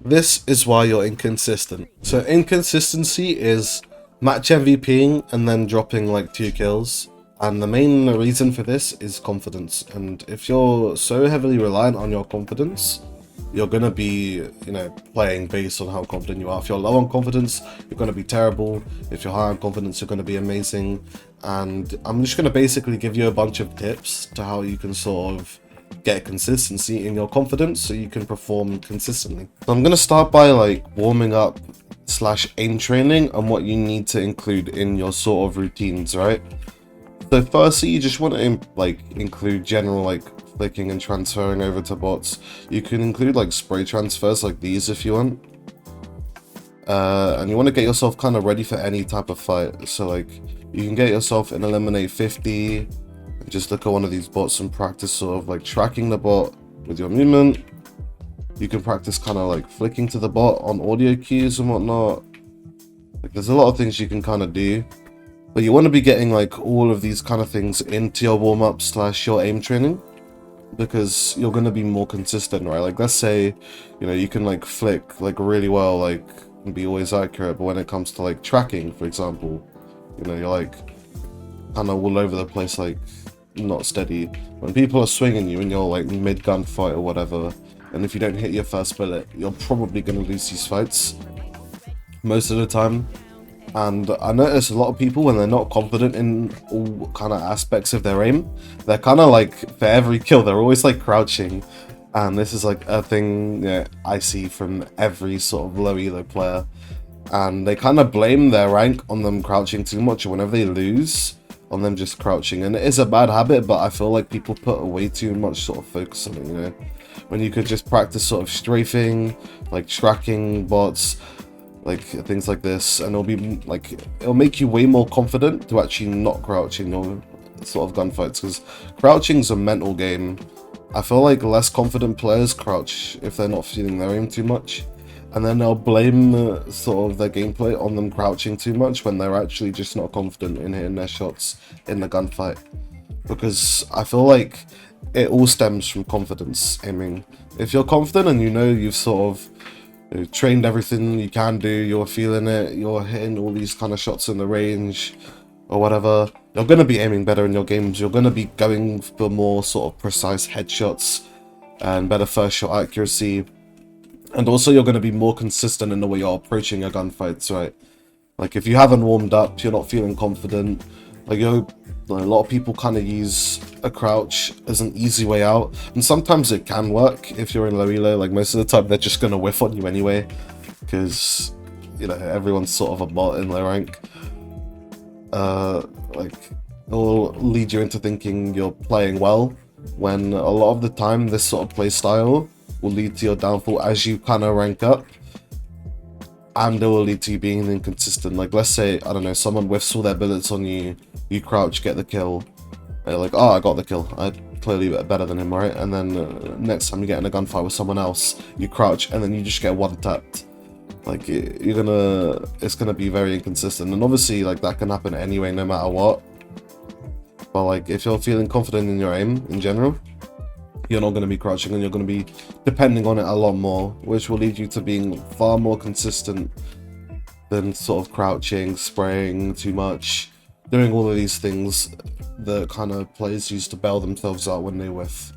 This is why you're inconsistent. So inconsistency is match MVPing and then dropping like 2 kills. And the main reason for this is confidence. And if you're so heavily reliant on your confidence, you're going to be, playing based on how confident you are. If you're low on confidence, you're going to be terrible. If you're high on confidence, you're going to be amazing. And I'm just going to basically give you a bunch of tips to how you can sort of get consistency in your confidence so you can perform consistently. So I'm going to start by like warming up / aim training and what you need to include in your sort of routines, right? So firstly, you just want to include general like flicking and transferring over to bots. You can include like spray transfers like these if you want. And you want to get yourself kind of ready for any type of fight. So like you can get yourself in eliminate 50 and just look at one of these bots and practice sort of like tracking the bot with your movement. You can practice kind of like flicking to the bot on audio cues and whatnot. Like there's a lot of things you can kind of do. But you want to be getting like all of these kind of things into your warm-up / your aim training, because you're going to be more consistent, right? Like let's say, you can like flick like really well, like and be always accurate, but when it comes to like tracking, for example, you're like kind of all over the place, like not steady. When people are swinging you and you're like mid gunfight or whatever, and if you don't hit your first bullet, you're probably going to lose these fights most of the time. And I notice a lot of people, when they're not confident in all kind of aspects of their aim, they're kind of like, for every kill, they're always like crouching. And this is like a thing I see from every sort of low elo player. And they kind of blame their rank on them crouching too much, or whenever they lose, on them just crouching. And it is a bad habit, but I feel like people put way too much sort of focus on it, when you could just practice sort of strafing, like tracking bots, like things like this, and it'll make you way more confident to actually not crouch in your sort of gunfights, because crouching's a mental game. I feel like less confident players crouch if they're not feeling their aim too much, and then they'll blame sort of their gameplay on them crouching too much when they're actually just not confident in hitting their shots in the gunfight. Because I feel like it all stems from confidence aiming. If you're confident and you've sort of trained everything you can do, you're feeling it, you're hitting all these kind of shots in the range or whatever, you're going to be aiming better in your games. You're going to be going for more sort of precise headshots and better first shot accuracy, and also you're going to be more consistent in the way you're approaching your gunfights, right? Like if you haven't warmed up, you're not feeling confident, like a lot of people kind of use a crouch as an easy way out, and sometimes it can work if you're in low elo. Like most of the time they're just gonna whiff on you anyway, because everyone's sort of a bot in low rank. Like it'll lead you into thinking you're playing well, when a lot of the time this sort of play style will lead to your downfall as you kind of rank up, and it will lead to you being inconsistent. Like let's say, I don't know, someone whiffs all their bullets on you, you crouch, get the kill, they're like, oh, I got the kill, I clearly better than him, right? And then next time you get in a gunfight with someone else, you crouch and then you just get one tapped. Like it's gonna be very inconsistent, and obviously like that can happen anyway no matter what. But like if you're feeling confident in your aim in general, you're not going to be crouching, and you're going to be depending on it a lot more, which will lead you to being far more consistent than sort of crouching, spraying too much, doing all of these things that kind of players use to bail themselves out when they whiff.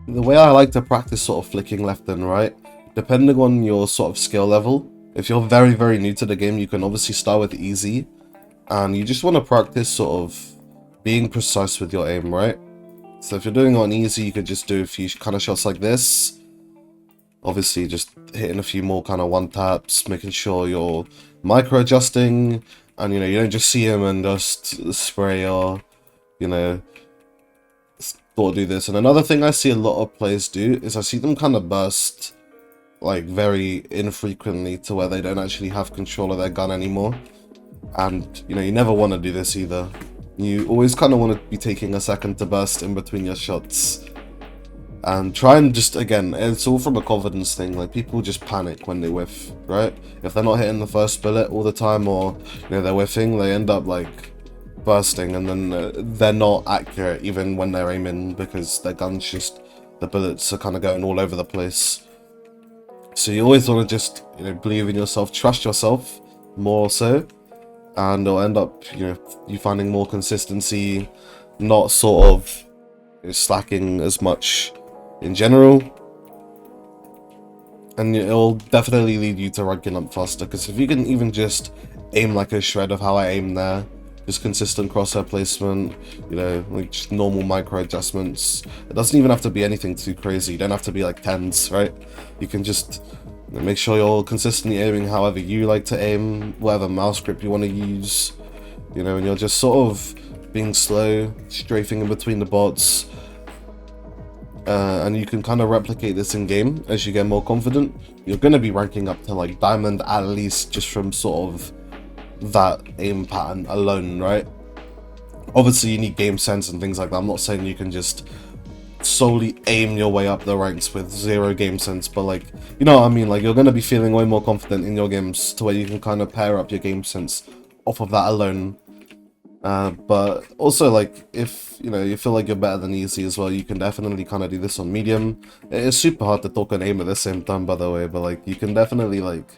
The way I like to practice sort of flicking left and right, depending on your sort of skill level, if you're very, very new to the game, you can obviously start with easy, and you just want to practice sort of being precise with your aim, right? So if you're doing it on easy, you could just do a few kind of shots like this. Obviously just hitting a few more kind of one taps, making sure you're micro adjusting, and you don't just see him and just spray or thought do this. And another thing I see a lot of players do is I see them kind of burst like very infrequently to where they don't actually have control of their gun anymore. And you never want to do this either. You always kind of want to be taking a second to burst in between your shots, and try and just, again, it's all from a confidence thing. Like people just panic when they whiff, right? If they're not hitting the first bullet all the time, or they're whiffing, they end up like bursting, and then they're not accurate even when they're aiming, because their gun's just, the bullets are kind of going all over the place. So you always want to just, believe in yourself, trust yourself more so, and it'll end up, you finding more consistency, not sort of slacking as much in general. And it'll definitely lead you to ranking up faster, because if you can even just aim like a shred of how I aim there, just consistent crosshair placement, like just normal micro adjustments. It doesn't even have to be anything too crazy. You don't have to be like 10s, right? You can just make sure you're consistently aiming however you like to aim, whatever mouse grip you want to use, and you're just sort of being slow, strafing in between the bots. And you can kind of replicate this in game as you get more confident. You're going to be ranking up to like diamond at least, just from sort of that aim pattern alone, right? Obviously you need game sense and things like that. I'm not saying you can just solely aim your way up the ranks with zero game sense, but like, you know what I mean? Like, you're going to be feeling way more confident in your games to where you can kind of pair up your game sense off of that alone. But also, like, if you feel like you're better than easy as well, you can definitely kind of do this on medium. It is super hard to talk and aim at the same time, by the way, but like, you can definitely like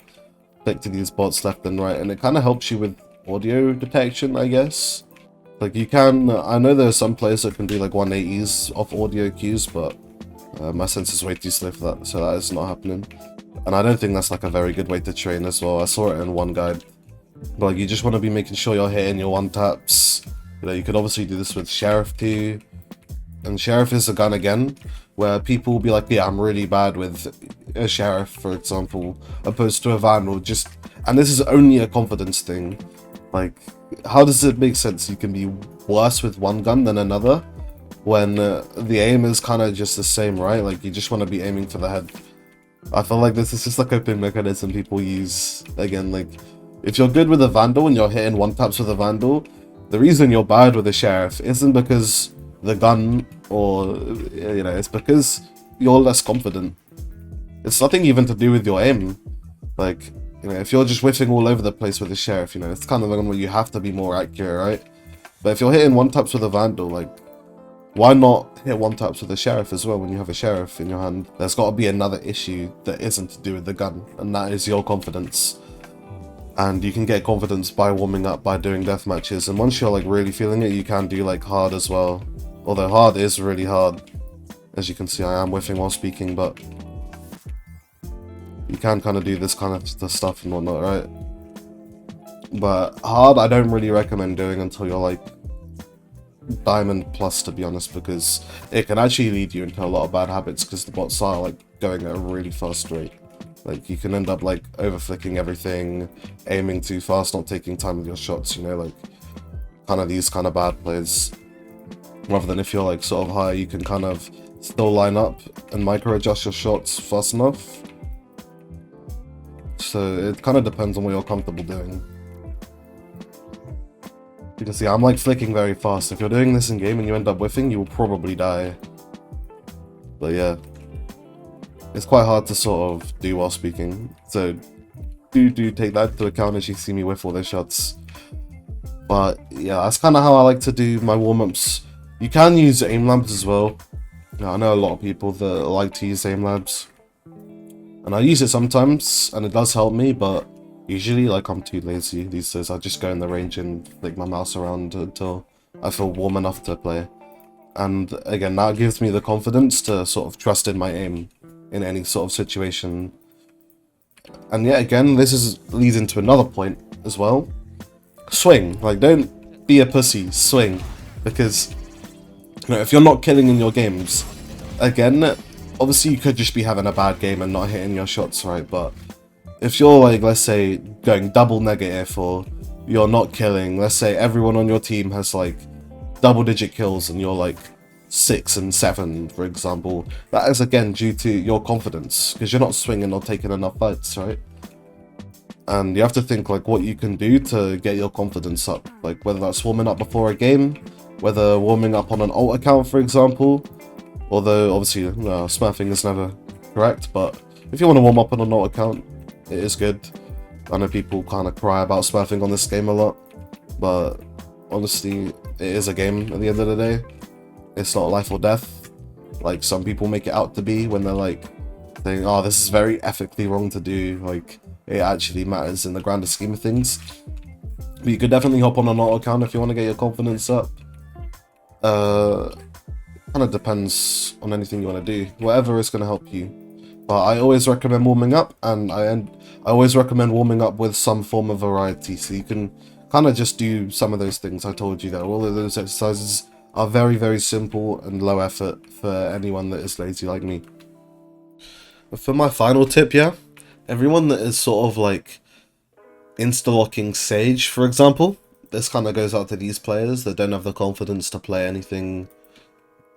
click to these bots left and right, and it kind of helps you with audio detection, I guess. Like, you can, I know there are some players that can do like 180s off audio cues, but my sense is way too slow for that, so that is not happening. And I don't think that's like a very good way to train as well. I saw it in one guide. But like, you just want to be making sure you're hitting your one taps. You could obviously do this with Sheriff too. And Sheriff is a gun again, where people will be like, yeah, I'm really bad with a Sheriff, for example, opposed to a Vandal. And this is only a confidence thing. Like, how does it make sense you can be worse with one gun than another when the aim is kind of just the same, right? Like, you just want to be aiming for the head. I feel like this is just a coping mechanism people use. Again, like, if you're good with a Vandal and you're hitting one taps with a Vandal, the reason you're bad with a Sheriff isn't because the gun, or, it's because you're less confident. It's nothing even to do with your aim. Like, if you're just whiffing all over the place with a Sheriff, it's kind of the one where you have to be more accurate, right? But if you're hitting one taps with a Vandal, like, why not hit one taps with a Sheriff as well when you have a Sheriff in your hand? There's got to be another issue that isn't to do with the gun, and that is your confidence. And you can get confidence by warming up, by doing death matches, and once you're like really feeling it, you can do like hard as well. Although hard is really hard. As you can see, I am whiffing while speaking, but you can kind of do this kind of the stuff and whatnot, right? But hard, I don't really recommend doing until you're like diamond plus, to be honest, because it can actually lead you into a lot of bad habits, because the bots are like going at a really fast rate. Like, you can end up like overflicking everything, aiming too fast, not taking time with your shots, like kind of these kind of bad plays. Rather than if you're like sort of high, you can kind of still line up and micro adjust your shots fast enough. So it kind of depends on what you're comfortable doing. You can see I'm like flicking very fast. If you're doing this in game and you end up whiffing, you will probably die. But yeah, it's quite hard to sort of do while speaking. So do take that into account as you see me whiff all those shots. But yeah, that's kind of how I like to do my warm-ups. You can use aim labs as well. I know a lot of people that like to use aim labs, and I use it sometimes, and it does help me, but usually, like, I'm too lazy these days. I just go in the range and flick my mouse around until I feel warm enough to play. And again, that gives me the confidence to sort of trust in my aim in any sort of situation. And yet again, leads into another point as well. Swing. Like, don't be a pussy. Swing. Because, if you're not killing in your games, again, obviously you could just be having a bad game and not hitting your shots, right? But if you're like, let's say, going double negative, or you're not killing, let's say everyone on your team has like double-digit kills and you're like 6 and 7, for example, that is again due to your confidence, because you're not swinging or taking enough fights, right? And you have to think like what you can do to get your confidence up, like whether that's warming up before a game, whether warming up on an alt account, for example. Although obviously smurfing is never correct, but if you want to warm up on an alt account, it is good. I know people kind of cry about smurfing on this game a lot, but honestly, it is a game at the end of the day. It's not life or death, like some people make it out to be when they're like saying, oh, this is very ethically wrong to do, like, it actually matters in the grander scheme of things. But you could definitely hop on an auto account if you want to get your confidence up. Kind of depends on anything you want to do, whatever is going to help you. But I always recommend warming up, and I always recommend warming up with some form of variety, so you can kind of just do some of those things I told you. That all of those exercises are very, very simple and low effort for anyone that is lazy like me. But for my final tip, yeah, everyone that is sort of like insta-locking Sage, for example, this kind of goes out to these players that don't have the confidence to play anything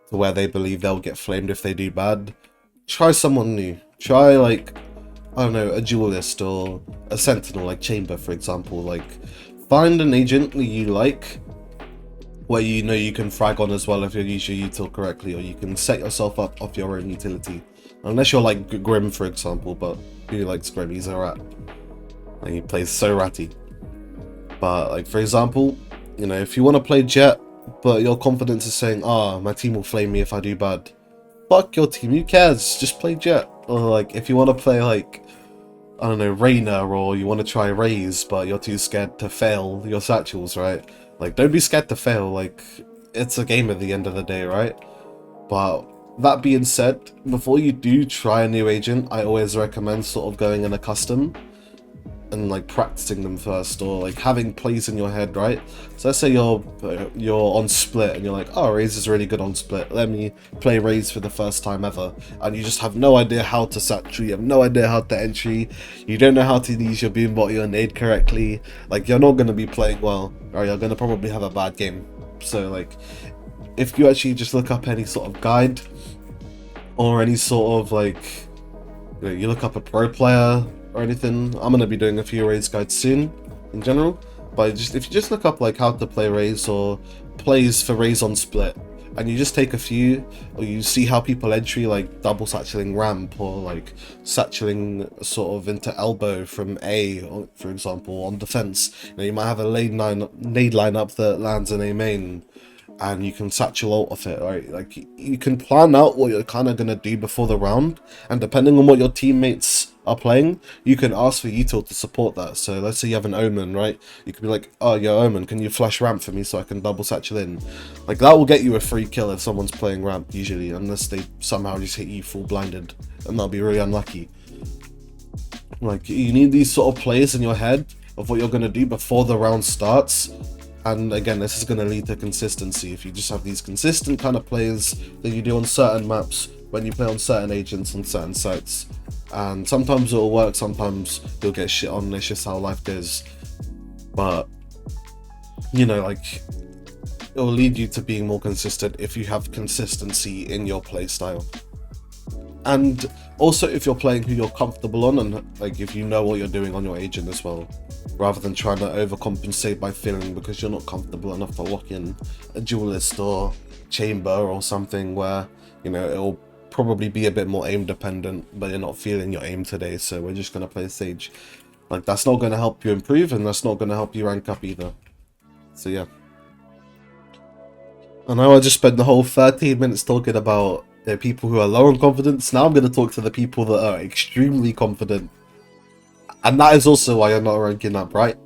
to where they believe they'll get flamed if they do bad. Try someone new. Try, like, I don't know, a duelist or a sentinel, like Chamber, for example. Like, find an agent that you like, where you know you can frag on as well if you use your util correctly, or you can set yourself up off your own utility. Unless you're like Grim, for example, but who likes Grim? He's a rat. And he plays so ratty. But, like, for example, you know, if you want to play Jet, but your confidence is saying, my team will flame me if I do bad. Fuck your team, who cares? Just play Jet. Or, like, if you want to play, like, I don't know, Reyna, or you want to try Raze, but you're too scared to fail your satchels, right? Like, don't be scared to fail. Like, it's a game at the end of the day, right? But that being said, before you do try a new agent, I always recommend sort of going in a custom and like practicing them first, or like having plays in your head, right? So let's say you're on split and you're like, oh, Raze is really good on split, let me play Raze for the first time ever, and you just have no idea how to satchel, you have no idea how to entry, you don't know how to use your boombot or your nade correctly, like you're not going to be playing well, or you're going to probably have a bad game. So like, if you actually just look up any sort of guide, or any sort of like, you look up a pro player or anything. I'm gonna be doing a few Raze guides soon in general, but if you just look up like how to play Raze or plays for Raze on split, and you just take a few, or you see how people entry, like double satcheling ramp, or like satcheling sort of into elbow from A, or, for example, on defense. You know, you might have a nade lineup that lands in A main, and you can satchel out of it, right? Like, you can plan out what you're kind of going to do before the round, and depending on what your teammates are playing, you can ask for util to support that. So let's say you have an Omen, right? You could be like, oh, yo, Omen, can you flash ramp for me so I can double satchel in? Like, that will get you a free kill if someone's playing ramp, usually, unless they somehow just hit you full blinded, and they'll be really unlucky. Like, you need these sort of plays in your head of what you're going to do before the round starts. And again, this is going to lead to consistency. If you just have these consistent kind of plays that you do on certain maps, when you play on certain agents on certain sites, and sometimes it'll work, sometimes you'll get shit on. It's just how life goes. But, you know, like, it'll lead you to being more consistent if you have consistency in your play style. And also if you're playing who you're comfortable on, and like if you know what you're doing on your agent as well, rather than trying to overcompensate by feeling because you're not comfortable enough to lock in a duelist or chamber or something where, you know, it'll probably be a bit more aim dependent, but you're not feeling your aim today, so we're just going to play Sage. Like, that's not going to help you improve, and that's not going to help you rank up either. So yeah. I know I just spent the whole 13 minutes talking about people who are low on confidence. Now I'm going to talk to the people that are extremely confident. And that is also why you're not ranking up, right?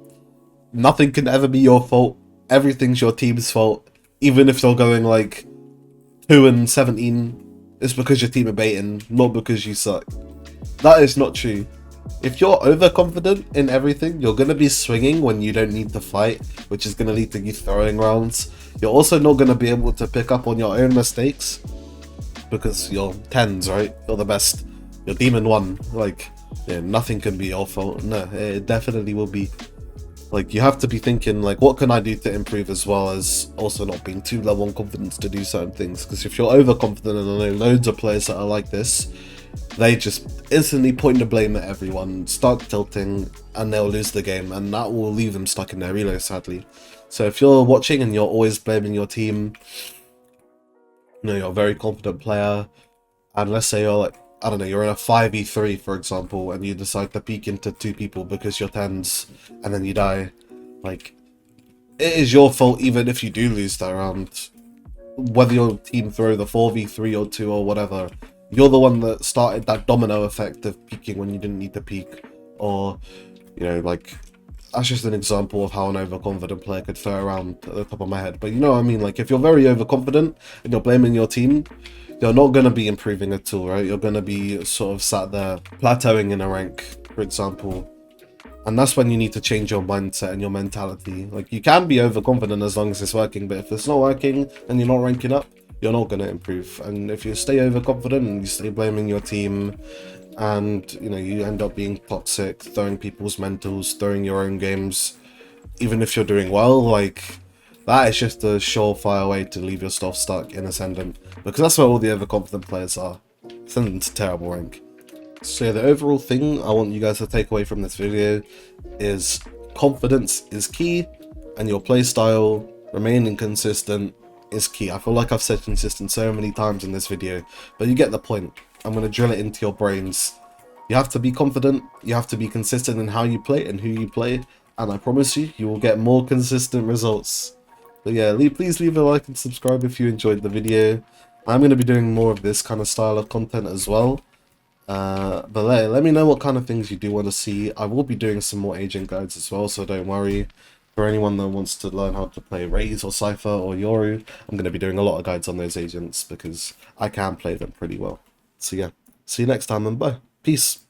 Nothing can ever be your fault. Everything's your team's fault. Even if you're going like 2-17, it's because your team are baiting, not because you suck. That is not true. If you're overconfident in everything, you're going to be swinging when you don't need to fight, which is going to lead to you throwing rounds. You're also not going to be able to pick up on your own mistakes, because you're 10s, right? You're the best. You're Demon 1. Like, yeah, nothing can be your fault. No, it definitely will be. Like, you have to be thinking, like, what can I do to improve, as well as also not being too low on confidence to do certain things. Because if you're overconfident, and I know loads of players that are like this, they just instantly point the blame at everyone, start tilting, and they'll lose the game, and that will leave them stuck in their relay, sadly. So if you're watching and you're always blaming your team, you know, you're a very confident player, and let's say you're like, I don't know, you're in a 5v3, for example, and you decide to peek into 2 people because you're 10s, and then you die. Like, it is your fault even if you do lose that round. Whether your team throw the 4v3 or 2 or whatever, you're the one that started that domino effect of peaking when you didn't need to peak, or, you know, like, that's just an example of how an overconfident player could throw around at the top of my head. But you know what I mean? Like, if you're very overconfident and you're blaming your team, you're not going to be improving at all, right? You're going to be sort of sat there plateauing in a rank, for example. And that's when you need to change your mindset and your mentality. Like, you can be overconfident as long as it's working, but if it's not working and you're not ranking up, you're not going to improve. And if you stay overconfident and you stay blaming your team, and you know, you end up being toxic, throwing people's mentals, throwing your own games, even if you're doing well, like, that is just a surefire way to leave your stuff stuck in Ascendant, because that's where all the overconfident players are. Ascendant's a terrible rank. So yeah, the overall thing I want you guys to take away from this video is confidence is key, and your playstyle, remaining consistent, is key. I feel like I've said consistent so many times in this video, but you get the point. I'm going to drill it into your brains. You have to be confident, you have to be consistent in how you play and who you play, and I promise you, you will get more consistent results. But yeah, please leave a like and subscribe if you enjoyed the video. I'm going to be doing more of this kind of style of content as well. But let me know what kind of things you do want to see. I will be doing some more agent guides as well, so don't worry. For anyone that wants to learn how to play Raze or Cypher or Yoru, I'm going to be doing a lot of guides on those agents because I can play them pretty well. So yeah, see you next time and bye. Peace.